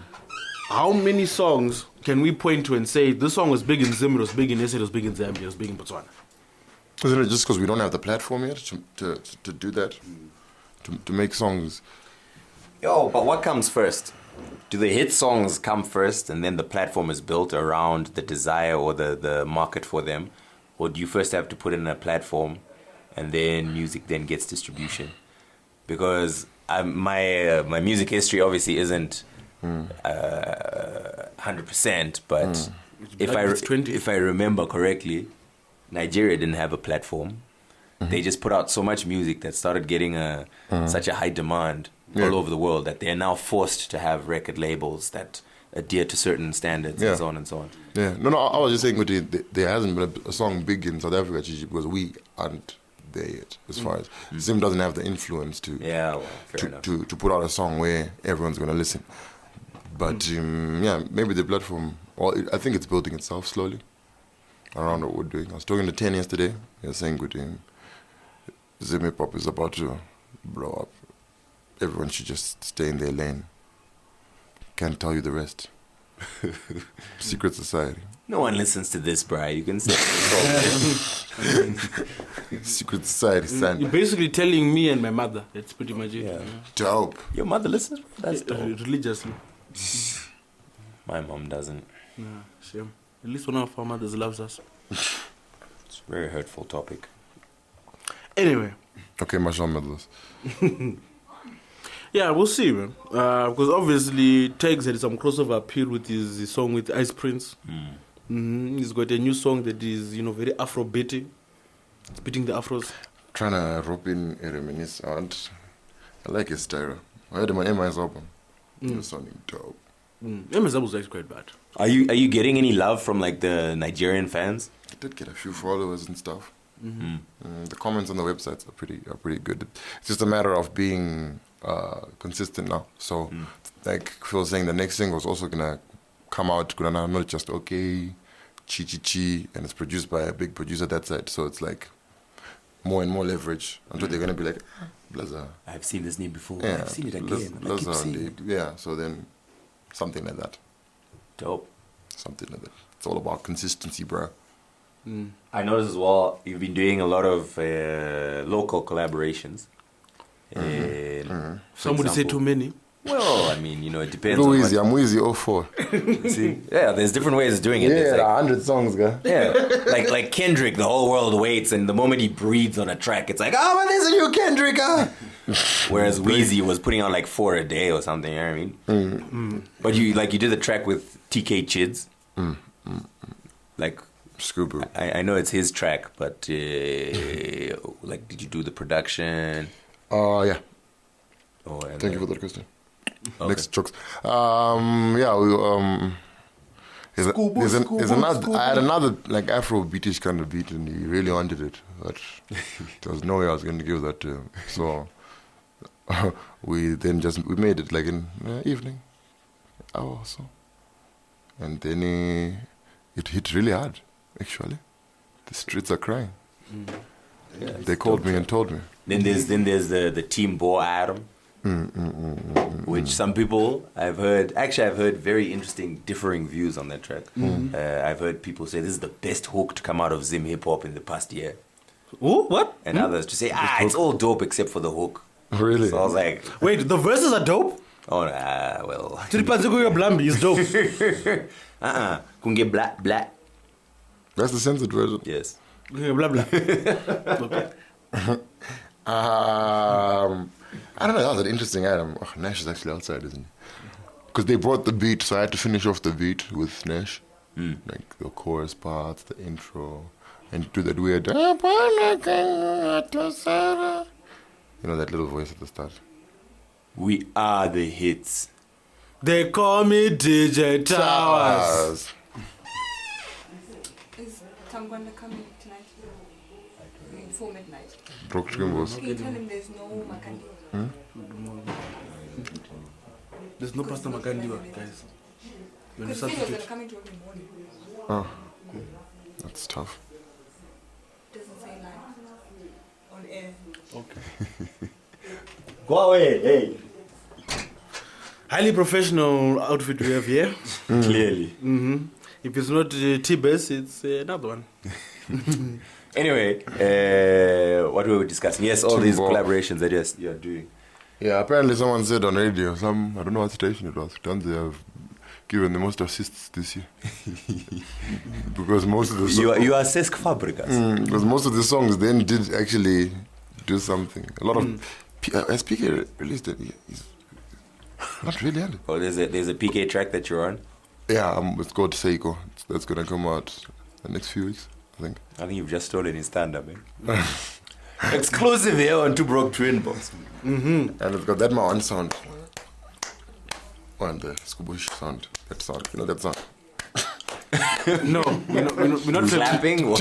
how many songs can we point to and say, this song was big in Zim, it was big in SA, it was big in Zambia, it was big in Botswana? Isn't it just because we don't have the platform yet to do that? To make songs? Yo, but what comes first? Do the hit songs come first and then the platform is built around the desire or the market for them? Or do you first have to put in a platform and then music then gets distribution? Because my music history obviously isn't 100%, but if I remember correctly, Nigeria didn't have a platform. They just put out so much music that started getting such a high demand all over the world that they're now forced to have record labels that adhere to certain standards and so on and so on. Yeah, no, I was just saying, there hasn't been a song big in South Africa because we aren't there yet. As far as Zim doesn't have the influence to put out a song where everyone's gonna listen. But maybe the platform. Well, I think it's building itself slowly around what we're doing. I was talking to 10 yesterday. He was saying with him, Zim hip hop is about to blow up. Everyone should just stay in their lane. Can't tell you the rest. Secret society. No one listens to this, bro. You can say Secret society, son. You're basically telling me and my mother. That's pretty much it. Yeah. Dope. Your mother listens? That's dope. Religiously. My mom doesn't. Yeah, shame. At least one of our mothers loves us. It's a very hurtful topic. Anyway. Okay, mashallah medals. Yeah, we'll see, man. Because obviously, Tagz had some crossover appeal with his song with Ice Prince. He's got a new song that is, very Afro-beating. It's beating the Afros. Trying to rope in a reminisce. I like his style. I heard him on MI's album. It was sounding dope. MI's album was actually quite bad. Are you getting any love from like the Nigerian fans? I did get a few followers and stuff. The comments on the websites are pretty good. It's just a matter of being consistent now. So, like Phil saying, the next single is also gonna come out. Not just okay, chi, and it's produced by a big producer that side. So it's like more and more leverage until they're gonna be like, Blaza. I've seen this name before. Yeah, I've seen it again. I keep seeing it. Yeah. So then, something like that. Dope. Something like that. It's all about consistency, bro. I noticed as well, you've been doing a lot of local collaborations. Somebody say too many. Well, I mean, it depends. Go easy. I'm easy. 04. See, yeah, there's different ways of doing it. Yeah, like, 100 songs, guy. Yeah, like Kendrick, the whole world waits, and the moment he breathes on a track, it's like, oh, man, there's a new Kendrick. Whereas Weezy was putting out like 4 a day or something. You know what I mean? But you did the track with TK Chids. Like. Scooby. I know it's his track, but like, did you do the production? Yeah. Oh, Thank you for that question. Okay. Next jokes. Yeah, we there's another. I had another like Afro beatish kind of beat, and he really wanted it, but there was no way I was going to give that to him. So we made it like in the evening, hour or so, and then it hit really hard. Actually, the streets are crying. Yeah, They called me and told me. Then there's the Team Bo Adam, which some people I've heard very interesting differing views on that track. I've heard people say this is the best hook to come out of Zim hip hop in the past year, Ooh, what? and others to say it's all dope except for the hook. Really? So I was like, Wait, the verses are dope? oh well. Tiripanziko Blambi is dope. Kunge black. That's the censored version. Yes. Blah, blah. Okay. I don't know. That was an interesting item. Oh, Nash is actually outside, isn't he? Because they brought the beat, so I had to finish off the beat with Nash, like the chorus parts, the intro, and do that weird. You know that little voice at the start. We are the hits. They call me DJ Towers. Is Tangwanda coming tonight? Before midnight. Broke Twimbos. Can you tell him there's no Makandi? There's no Pastor Makandiwa, guys. You're Because he was going to come into every morning. Oh, that's tough. Doesn't say live on air. Okay. Go away, hey. Highly professional outfit we have here. Clearly. If it's not T-Bass, it's another one. Anyway, what were we discussing? Yes, all these Timbo. collaborations that you're doing. Yeah, apparently someone said on radio, I don't know what station it was, they have given the most assists this year. Because most of the You are Sesk Fabricas. because most of the songs then did actually do something. A lot of has PK released it. He's not really had it. Oh, there's a PK track that you're on. Yeah, it's called Seiko. That's gonna come out the next few weeks, I think. I think you've just stolen his stand-up, man. Exclusive here on Two Broke Twimbos. And it's got that on sound. And the Skubush sound. That sound. You know that sound. No, we're not Clapping? What?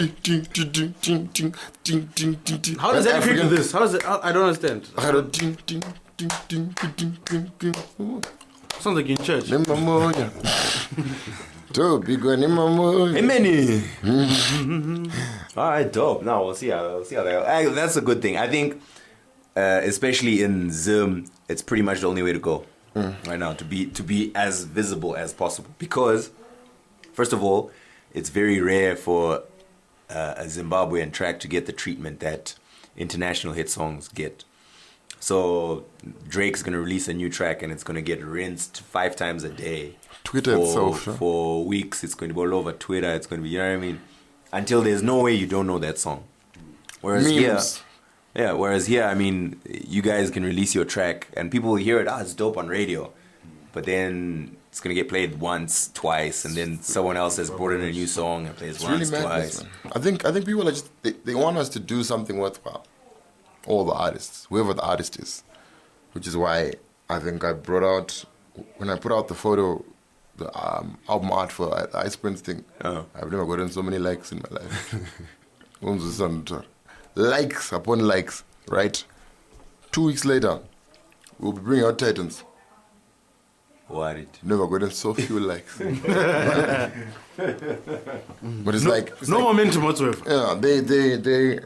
How does that fit to this? How does it? I don't understand. Sounds like in church. Many. All right, dope. Now we'll see how that. That's a good thing. I think, especially in Zim, it's pretty much the only way to go right now to be as visible as possible. Because, first of all, it's very rare for a Zimbabwean track to get the treatment that international hit songs get. So Drake's gonna release a new track and it's gonna get rinsed 5 times a day. Twitter itself, sure. For weeks. It's going to be all over Twitter. It's going to be, you know what I mean? Until there's no way you don't know that song. Whereas Memes. here, I mean, you guys can release your track and people will hear it, it's dope on radio. But then it's going to get played once, twice, and then someone else has brought in a new song and plays It's once, really madness, twice. man. I think people are just they want us to do something worthwhile. All the artists, whoever the artist is, which is why I think I brought out when I put out the photo, the album art for the Ice Prince thing. Oh. I've never gotten so many likes in my life. Likes upon likes, right? 2 weeks later, we'll be bringing out Titans. What? Never gotten so few likes. But it's No momentum whatsoever. yeah, they.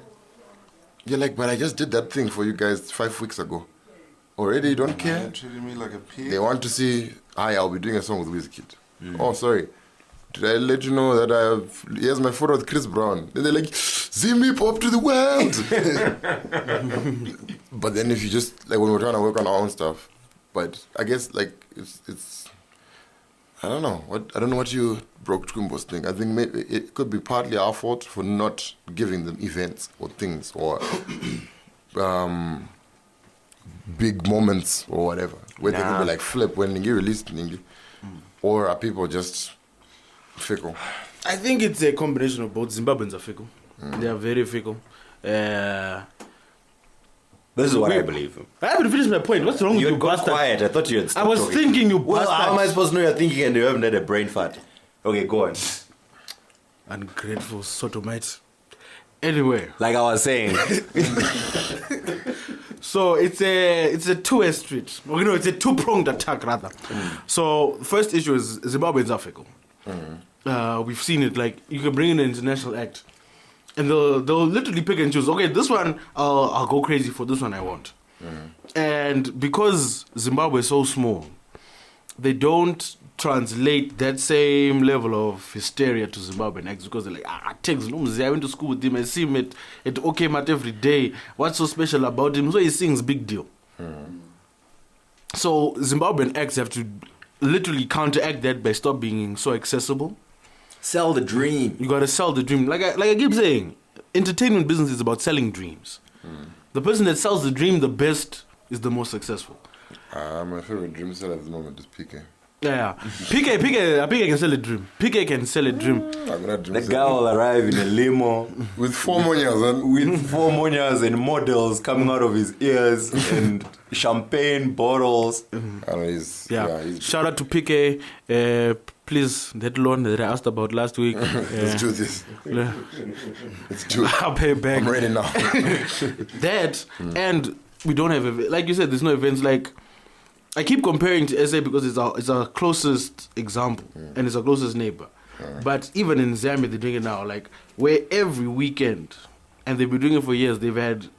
You're like, but I just did that thing for you guys 5 weeks ago. Already you don't care? You're treating me like a pig. They want to see, I'll be doing a song with Wizkid. Oh, sorry. Did I let you know that here's my photo with Chris Brown. Then they're like, Zim hip hop to the world. But then if you just, like when we're trying to work on our own stuff, but I guess like it's I don't know what you Broke Twimbos think. I think maybe it could be partly our fault for not giving them events or things or big moments or whatever where they could be like flip when you released Ningi, or are people just fickle? I think it's a combination of both. Zimbabweans are fickle. They are very fickle. This is what I believe. I haven't finished my point. What's wrong with You you, had gone bastard? quiet. I thought you had I stopped was talking. thinking, you Well, how am I bastard. supposed to know you're thinking and you haven't had a brain fart? Okay, go on. Ungrateful sodomite. Anyway, Like I was saying. so it's a two-way street. Well, it's a two-pronged attack rather. So first issue is Zimbabweans are fickle. We've seen it. Like you can bring in an international act, and they'll literally pick and choose. Okay, this one I'll go crazy for. This one I won't. And because Zimbabwe is so small, they don't translate that same level of hysteria to Zimbabwean acts because they're like, Tagz, I went to school with him, I see him at OK Mat every day. What's so special about him? So he sings big deal. So Zimbabwean acts have to literally counteract that by stop being so accessible. Sell the dream. You gotta sell the dream. Like I keep saying, entertainment business is about selling dreams. The person that sells the dream the best is the most successful. My favorite dream seller at the moment is PK. Yeah. PK can sell a dream. PK can sell a dream. The guy will arrive in a limo with 4 monias with 4 monias and models coming out of his ears and champagne bottles. He's Shout out to PK. Please, that loan that I asked about last week. Let's do this. Let's do it. I'll pay back. I'm ready now. And we don't have, like you said, there's no events. Like, I keep comparing to SA because it's our closest example and it's our closest neighbor. But even in Zambia, they're doing it now. Like, where every weekend, and they've been doing it for years, they've had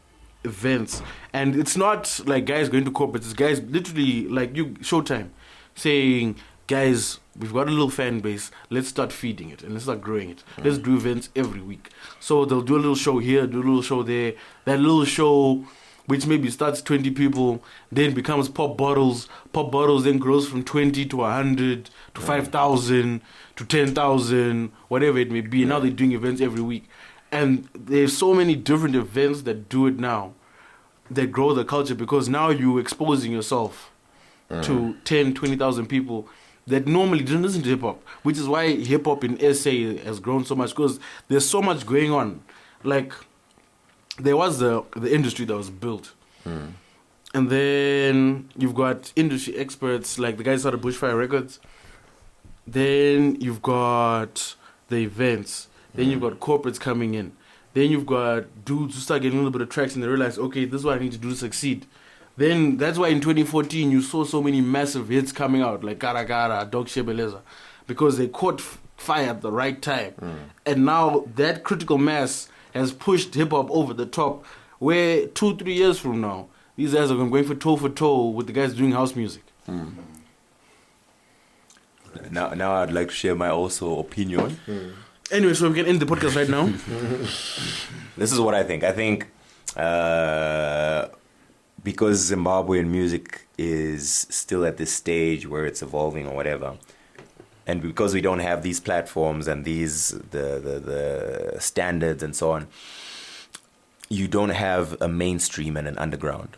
events. And it's not like guys going to corporates, it's guys literally, like you, Showtime, saying, guys, we've got a little fan base, let's start feeding it and let's start growing it. Let's do events every week. So they'll do a little show here, do a little show there. That little show, which maybe starts 20 people, then becomes pop bottles. Pop bottles then grows from 20 to 100 to 5,000 to 10,000, whatever it may be. Now they're doing events every week. And there's so many different events that do it now that grow the culture because now you're exposing yourself to 10, 20,000 people that normally didn't listen to hip-hop, which is why hip-hop in SA has grown so much because there's so much going on. Like, there was the industry that was built. And then you've got industry experts, like the guys started Bushfire Records. Then you've got the events. Then you've got corporates coming in. Then you've got dudes who start getting a little bit of traction. They realize, okay, this is what I need to do to succeed. Then that's why in 2014 you saw so many massive hits coming out, like Gara Gara, Dog Shebeleza, because they caught fire at the right time. And now that critical mass has pushed hip-hop over the top, where 2-3 years from now, these guys are going for toe with the guys doing house music. Now I'd like to share my also opinion. Anyway, so we can end the podcast right now. This is what I think. I think because Zimbabwean music is still at this stage where it's evolving or whatever, and because we don't have these platforms and these the standards and so on, you don't have a mainstream and an underground.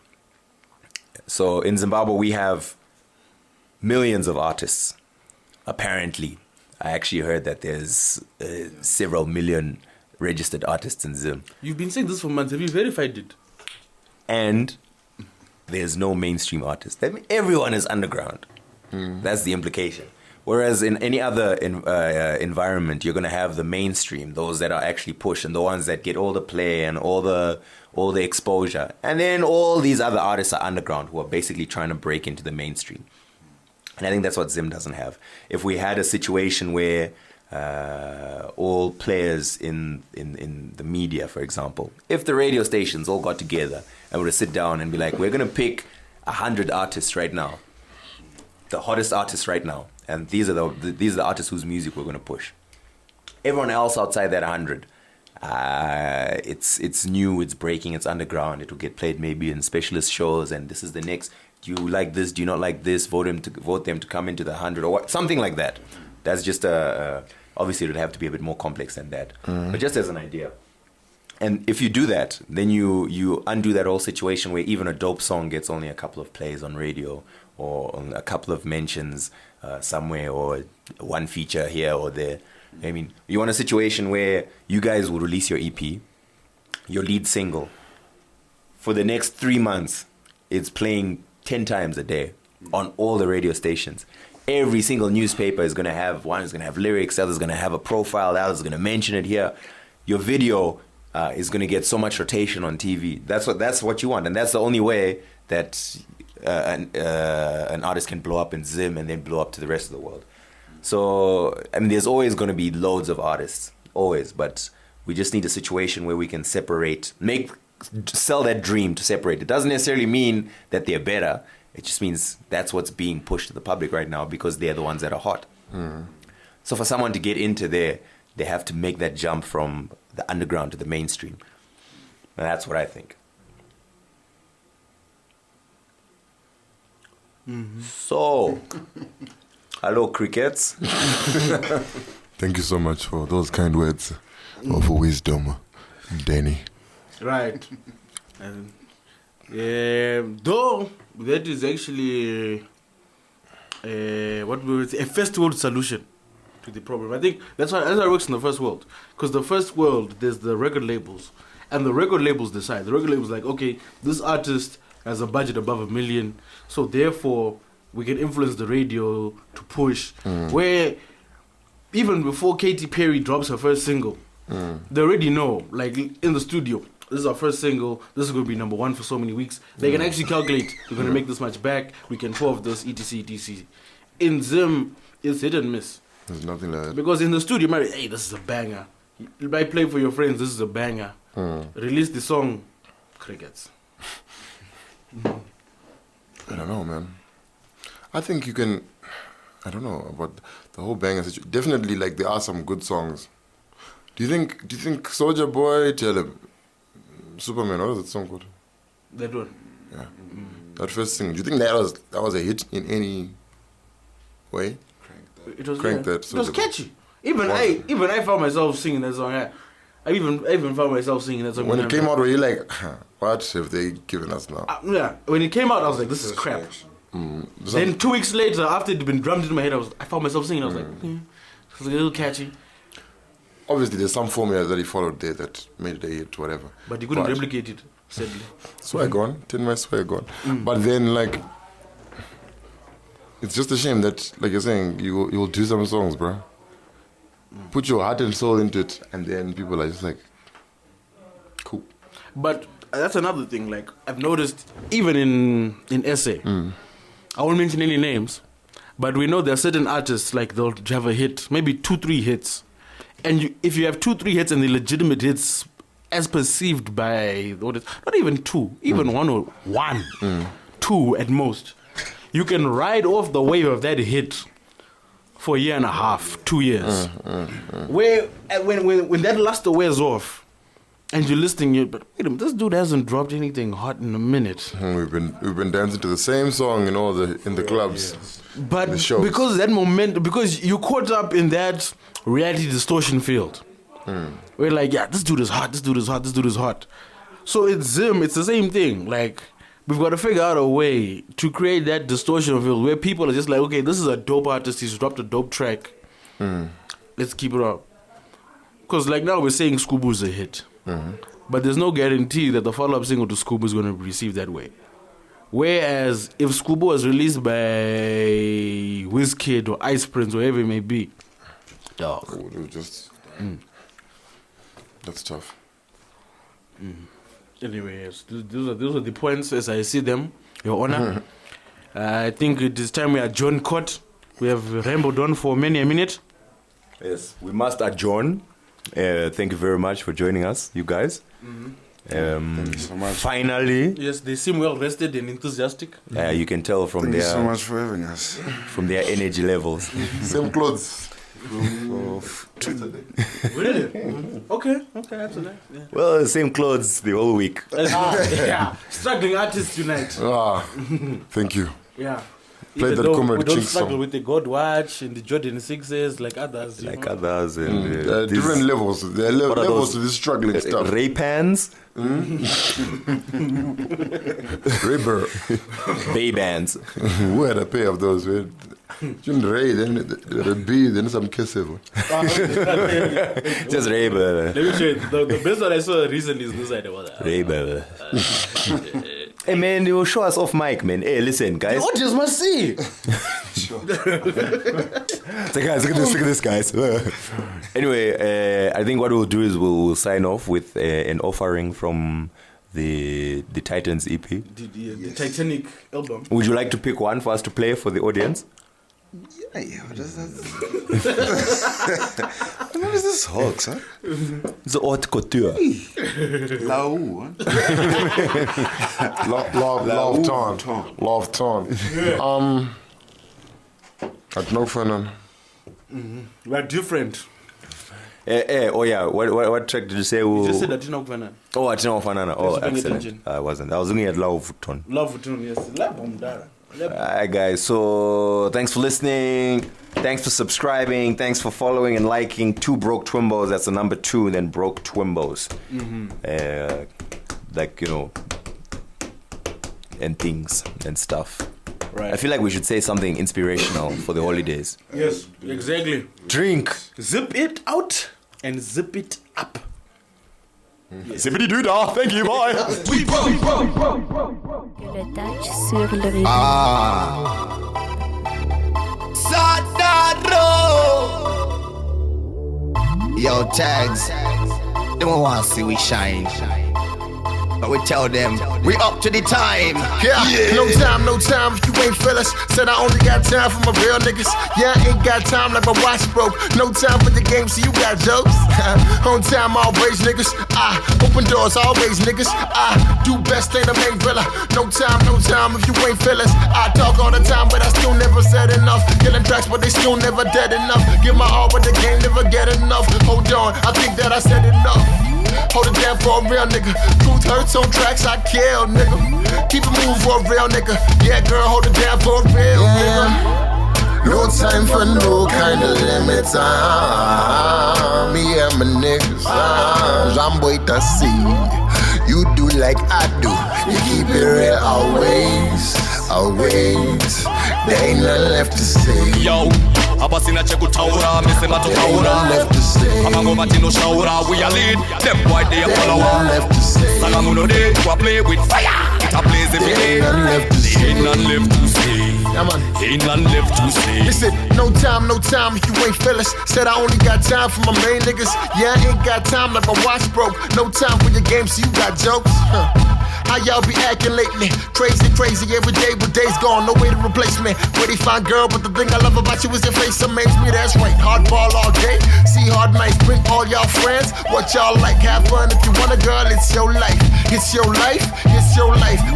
So in Zimbabwe we have millions of artists. Apparently, I actually heard that there's several million registered artists in Zim. You've been saying this for months. Have you verified it? And there's no mainstream artist. That means everyone is underground. That's the implication. Whereas in any other environment, you're going to have the mainstream, those that are actually pushed and the ones that get all the play and all the exposure. And then all these other artists are underground who are basically trying to break into the mainstream. And I think that's what Zim doesn't have. If we had a situation where all players in the media, for example, if the radio stations all got together and were to sit down and be like, we're going to pick 100 artists right now, the hottest artists right now, and these are the artists whose music we're going to push. Everyone else outside that 100, it's new, it's breaking, it's underground. It will get played maybe in specialist shows, and this is the next. Do you like this? Do you not like this? Vote them to come into the 100 or what? Something like that. That's just obviously it would have to be a bit more complex than that. But just as an idea. And if you do that, then you undo that whole situation where even a dope song gets only a couple of plays on radio or a couple of mentions somewhere or one feature here or there. I mean, you want a situation where you guys will release your EP, your lead single. For the next 3 months, it's playing 10 times a day on all the radio stations. Every single newspaper is going to have, one is going to have lyrics, the other is going to have a profile, the other is going to mention it here. Your video is going to get so much rotation on TV. That's what you want, and that's the only way that an artist can blow up in Zim and then blow up to the rest of the world. So, I mean, there's always going to be loads of artists, always, but we just need a situation where we can separate, sell that dream to separate. It doesn't necessarily mean that they're better. It just means that's what's being pushed to the public right now because they're the ones that are hot. So for someone to get into there, they have to make that jump from the underground to the mainstream. And that's what I think. So, hello, crickets. Thank you so much for those kind words of wisdom, Danny. Right. Though that is actually a first world solution to the problem. I think that's how it works in the first world. Because the first world, there's the record labels, and the record labels decide. The record labels like, okay, this artist has a budget above $1 million, so therefore we can influence the radio to push. Where even before Katy Perry drops her first single, they already know, like in the studio, this is our first single, this is going to be number 1 for so many weeks. They can actually calculate, we're going to make this much back, we can pour off this, etc, etc. In Zim, it's hit and miss. There's nothing like that. Because in the studio, you might be, hey, this is a banger. You might play for your friends, this is a banger. Release the song, crickets. I don't know, man. I think you can, I don't know about the whole banger situation. Definitely, like, there are some good songs. Do you think Soldier Boy, tell him, Superman, what was that song called? That one. Yeah. That first thing. Do you think that was a hit in any way? It was, Crank yeah. that. It was catchy. Even I found myself singing that song. I even found myself singing that song. When it came out, were you like, what have they given us now? Yeah. When it came out, I was like, this is crap. Then 2 weeks later, after it had been drummed into my head, I found myself singing. I was like, it was a little catchy. Obviously, there's some formula that he followed there that made it a hit, whatever. But you couldn't replicate it, sadly. Swag on. 10 my swag on. But then, like, it's just a shame that, like you're saying, you'll do some songs, bro. Put your heart and soul into it, and then people are just like, cool. But that's another thing. Like, I've noticed, even in SA, I won't mention any names, but we know there are certain artists, like, they'll have a hit, maybe 2-3 hits. And if you have 2-3 hits and the legitimate hits as perceived by, not even 2, even 1 or 2 at most, you can ride off the wave of that hit for a year and a half, 2 years. Where when that luster wears off and you're listening, but wait a minute, this dude hasn't dropped anything hot in a minute. We've been dancing to the same song in the clubs. But because that moment, because you caught up in that reality distortion field, we're like, yeah, this dude is hot, this dude is hot, this dude is hot. So it's the same thing. Like, we've got to figure out a way to create that distortion field where people are just like, okay, this is a dope artist, he's dropped a dope track. Let's keep it up. Because like now we're saying Skubu's a hit. But there's no guarantee that the follow-up single to Skubu is going to be received that way. Whereas if Skubu was released by Wizkid or Ice Prince, whoever it may be, dog. It was just that's tough. Anyway, yes, those are the points as I see them, Your Honor. I think it is time we adjourn court. We have rambled on for many a minute. Yes, we must adjourn. Thank you very much for joining us, you guys. Thank you so much. Finally. Yes, they seem well rested and enthusiastic. You can tell from Thank their you so much for having us. from their energy levels. Same clothes. Really? Okay, that's a nice. Yeah. Well, same clothes the whole week. Yeah, struggling artists unite. Thank you. Yeah. Play Even that though Comrade we don't Chinks struggle song. with the God Watch and the Jordan 6s like others. Like know? others. And, Different levels. There are What are levels those? to this struggling stuff. Ray Pans, Rayber. Bay Bands. Who had a pair of those? Shouldn't Ray, then the B, then some Kessev. Just Ray. Let me show you. The best one I saw recently is this idea. Ray. Hey man, you show us off mic, man. Hey, listen, guys. The audience must see. So guys, look at this, guys. Anyway, I think what we'll do is we'll sign off with an offering from the Titans EP. The Titanic album. Would you like to pick one for us to play for the audience? Yeah, Hey, what is that? What is this hoax, huh? It's the haute couture. Lau, huh? Love ton. At no fun. We're different. Oh yeah, what track did you say? You just said Atina Ukvana. Oh, Atina Fanana. Oh, Yes, excellent. attention. I wasn't. I was looking at Love Ton. Love Tune, yes. Love Bomdara. Alright guys, so thanks for listening, thanks for subscribing, thanks for following and liking Two Broke Twimbos. That's the number 2 and then Broke Twimbos. Like, you know, and things and stuff. Right. I feel like we should say something inspirational for the holidays. Yes, exactly. Drink. Zip it out and zip it up. Zippity doo dah. Thank you, bye. Le touch sur le rythme. Yo, Tags, they don't want to see we shine. But we tell them, we up to the time. Yeah, no time if you ain't feel us. Said I only got time for my real niggas. Yeah, I ain't got time like my watch broke. No time for the game, so you got jokes. On time, always niggas. I open doors, always niggas. I do best, ain't a main villa. No time if you ain't feel us. I talk all the time, but I still never said enough. Killing tracks, but they still never dead enough. Give my all, but the game never get enough. Hold on, I think that I said enough. Hold it down for a real nigga. Truth hurts on tracks I kill, nigga. Keep it moving for a real nigga. Yeah, girl, hold it down for a real nigga. No time for no kind of limits. Me and my niggas. Jamboy to see. You do like I do. You keep it real always. There ain't nothing left to say. Yo, abasina chekutaura, misema tutaura. Amangoma tino shaura, we are lead. Them boy they a follower. Sagamuno day, you a play with fire. It a blaze every day. Ain't none left to say. Ain't none left to say. Listen, no time if you ain't feel us. Said I only got time for my main niggas. Yeah, I ain't got time like my watch broke. No time for your games, so you got jokes. How y'all be acting lately? Crazy every day, but days gone, no way to replace me. Pretty fine girl, but the thing I love about you is your face amazes me, that's right. Hardball all day, see hard nights, bring all y'all friends. What y'all like, have fun. If you want a girl, it's your life. It's your life,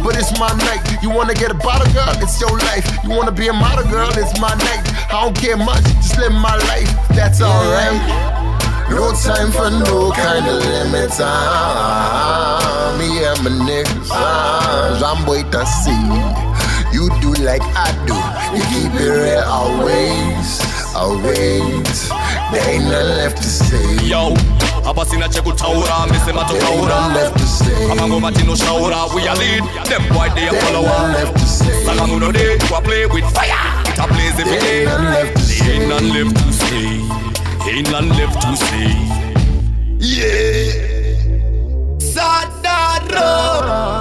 but it's my night. You wanna get a bottle, girl, it's your life. You wanna be a model, girl, it's my night. I don't care much, just live my life, that's alright. No time for no kind of limits. Me and my niggas. Jamboy to see. You do like I do. You keep it real always. There ain't nothing left to say. Yo, abasina chekutaura, misema tutaura. Amangoma tino shaura, we are lead. Them boy they a follower. Sagamuno day, you a play with fire. It a blaze every day. Ain't none left to say. Ain't none left to say. Yeah. Sadaro.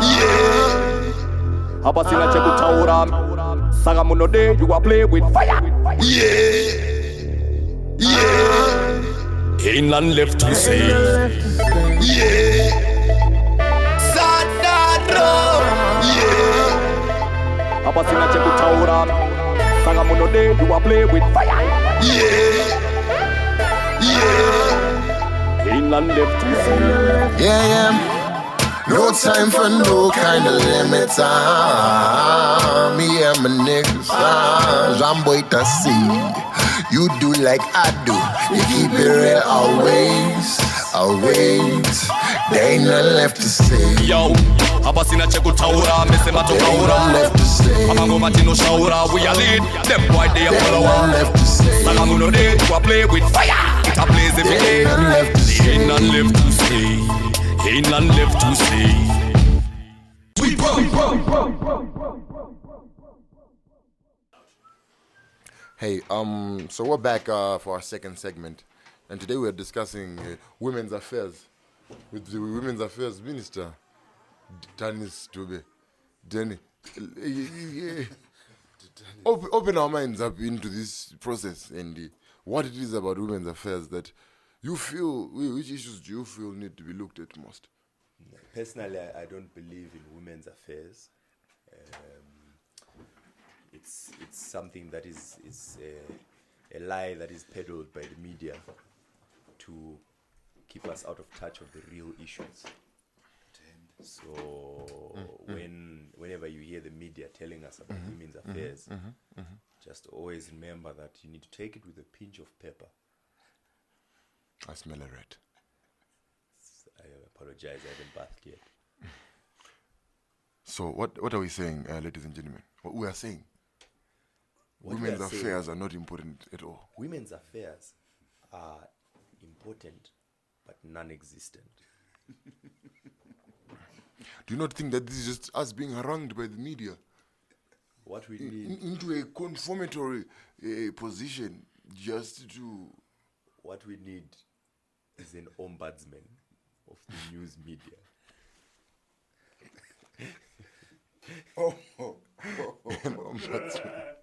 Yeah. Abasina chekutaura. Sagamuno day, you a play with fire. Yeah. Ain't none left to say. Yeah. Sadaro. Yeah. Abasina chekutaura. Sagamuno day, you a play with fire. Yeah. Ain't none left to say. Yeah. No time for no kind of limits. Me and my niggas. Jamboy to see. You do like I do. You keep it real always. There ain't nothing left to say. Yo, abasina chekutaura, misema tutaura. Amangoma tino shaura, we are lead. Them boy they a follower. Sagamuno day, you a play with fire. It a blaze every day. Ain't none left to say. Ain't none left to say. We broke. Hey, so we're back for our second segment, and today we're discussing women's affairs with the Women's Affairs Minister, Tanis Dube. Danny, open our minds up into this process and what it is about women's affairs that you feel, which issues do you feel need to be looked at most? Personally, I don't believe in women's affairs. It it's something that is a lie that is peddled by the media to keep us out of touch of the real issues. So whenever you hear the media telling us about women's affairs, just always remember that you need to take it with a pinch of pepper. I smell a rat. I apologize, I haven't bathed yet. So what are we saying, ladies and gentlemen? What we are saying? What Women's we are saying, affairs are not important at all. Women's affairs are important but non-existent. Do you not think that this is just us being harangued by the media? What we need... into a conformatory position just to... What we need is an ombudsman of the news media. An ombudsman.